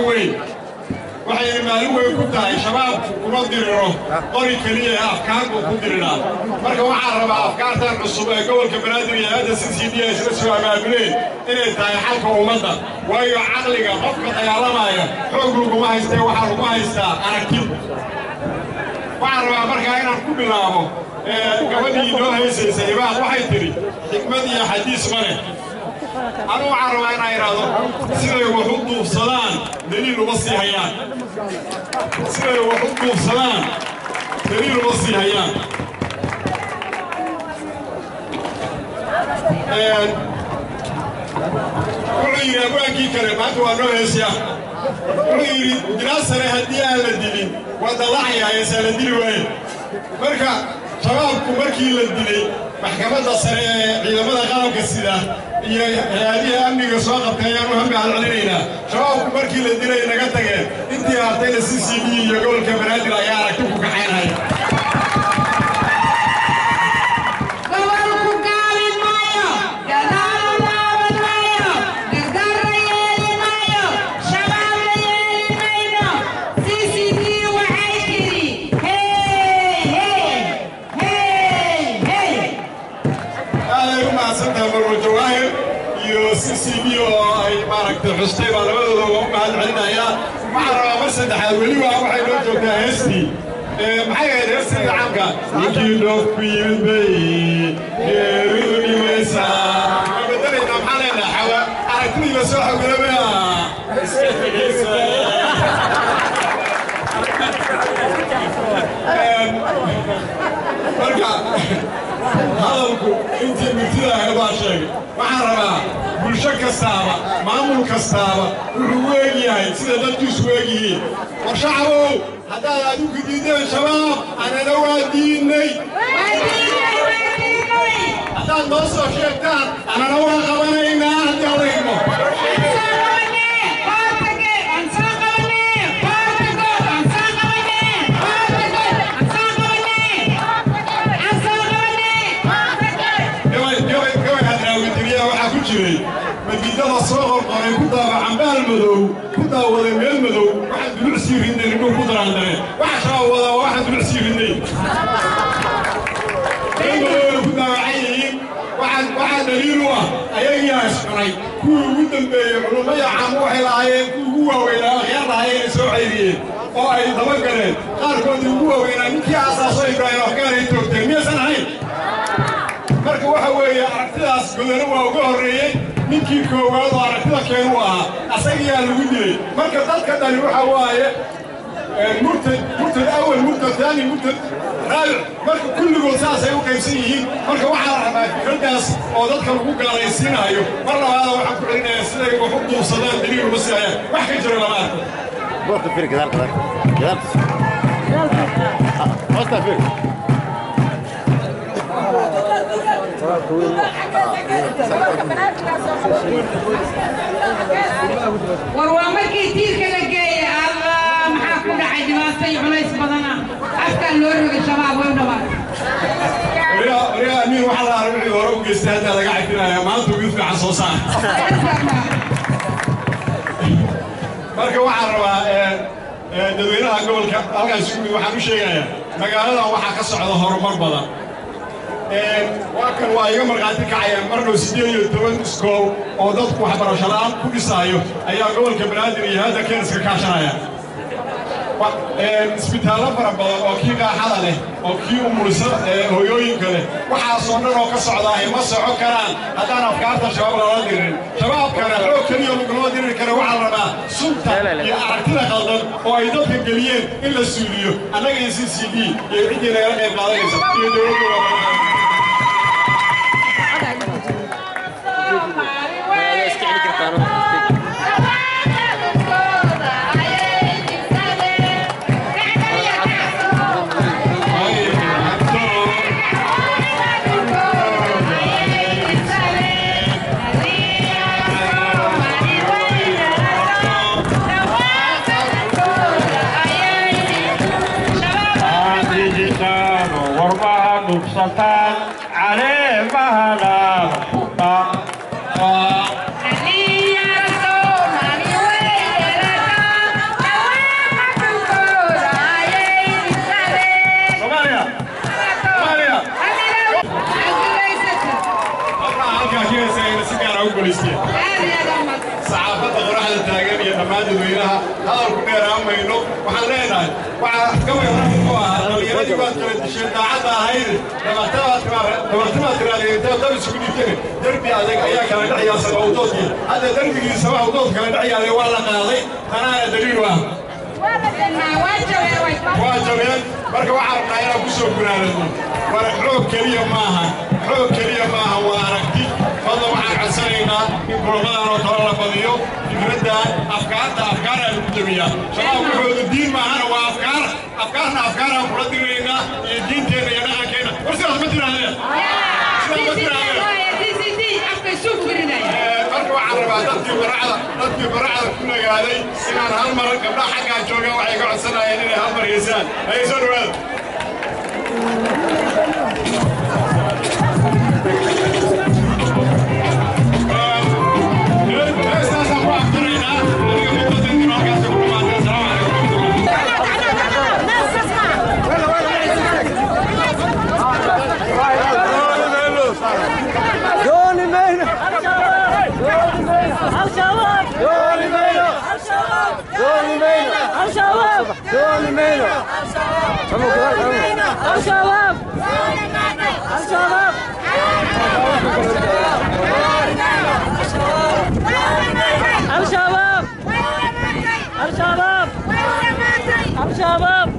وين waxay maalin way ku tahay shabaabku kuma diriro qori kaliya afkaarku ku dirina marka waxaan rabaa afkaartan cusub ee gobolka Banaadir iyo hada CCD isla soo abaabuleen inay tahay xalka ummadda waayo aqliga qofka dagaalamaya xoog lagu haystay waxa lagu haystaa aragti waxaan rabaa markaa inaan ku bilaabo gabadhii noo haysaysay ibaa waxay tiri xikmad iyo xadiis male أنا أعرف أنا إرادة سير وحدو صلان دليل وصي هيان سير وحدو صلان دليل وصي هيان كل يوم كلمات ونوهسيا كل دراسة هدية للدين وضلعها يسال الدين وين مركا شبابكم مركي للدين محكمة السرية عندما قالوا كسيدة هذه أمنية سواقة تيار وهم على علينا شباب مركي للدين نقطة أنت أعطينا CCD يقول كبرات العيار كيف كحين هاي CCD أي ماركة حسين على بدو ومعد عندنا يا معرة بس تحاولي وواحد يوجد هستي محيي هستي عمك يجيلو في البيت يروني ويسا بدنا نحلنا حوا عرفتني مسوحة قلبها برجع هذاكم أنت مثلها يا باشا معرة bulsho kastaaba maamul kastaaba wuxuu weeyahay sida dadku isu weeyihiin warshacbow haddaad adigu diideen shabaab anana waa diinay haddaad noo soo sheegtaan anana waa qabanaynaa haddii alla idmo مدينة صغر قريب كذا عمال مدو كذا ولا ميل مدو واحد بنعسي في النيل نقول كذا عندنا واحد ولا واحد بنعسي في النيل كذا عيني واحد دليله أيه أسمعي كل قدام علماء عمو حلاين كل هو ولا غير هاي سوعيين أو أي طبقة خارج هو ولا نكيا أساسا يبغى كان يتوقع 100 سنة هاي marka waxa weeye aragtidaas gudana waa uga horeeyay ninkii koowaad oo aragtida keen u ahaa asagiyaa lagu dilay marka dadka dhali waxa waaye murtad awal murtad thani murtad raabic marka kulligood saasay u qaybsan yihiin marka waxaa la rabaa fikradaas oo dadka lagu gaalaysiinayo mar labaada waxaan ku celinayaa siday wax u duubsadaan daliil uma siiyaan wax ka jiro lama arko بورت فير كذا أصلا فير وروامركي تير كذا جاي الله محاكم عادي ما استيعوا ليس بدنا أفكار لورو الشباب وين نبغى ريا مين واحد عربي وراء جستاد هذا قاعد فينا يا ما أنتوا بيوفي عصوصان marka waxaan rabaa dadweynaha gobolka halkaas waxaan u sheegayaa magaalada waxa ka socda horumar badan waa kan waa iga marqaati kacayaan marno 18 iskool oo dadku waxbarasho la'aan ku dhisaayo ayaa gobolka Banaadir iyo hada keenska kaashanaya isbitaallo fara badan oo kii qaaxada leh oo kii umulisa hooyooyinka leh waxaasoo dhan oo ka socda ay ma soco karaan haddaan afkaarta shabaab lala dirin shabaabkana xoog keliya laguma diri kara waxaa la rabaa sunta iyo aragtida qaldan oo ay dadka geliyeen in la suuliyo annaga iyo CCD iyo ciddii nagala qayb qaadanaysa iyo dowladda Saltar أقوليستي صعبة غراح التاجر يا نماذج وينها هذا الكبير أمينه وحلينا وكم يوم اليوم يبغى تشيل عدا هيد لما اختبرت ترى تقدر تسوي كذا دربي هذاك أيام كان دعيا سبعة وضوطي هذا دربي سبعة وضوط كان دعيا لي ولا قاضي أنا دليل واحد واجبين مركب عربنا هنا بسوق كنا حوك كلية معها واركتي فضل معك عسرينا بروغانا وطلع فضيو فكرتها أفكارها المجتمعية شباب كل الدين معنا وأفكارنا وفردنا الدين تينا ينقى كينا ورسل أثبتنا هذا مركب عربة تدفي برعة كنا قالي إنان هالمرة قبل حقا جوغا وحيقع عسنا يعني هالمرة يسان وهذا الشباب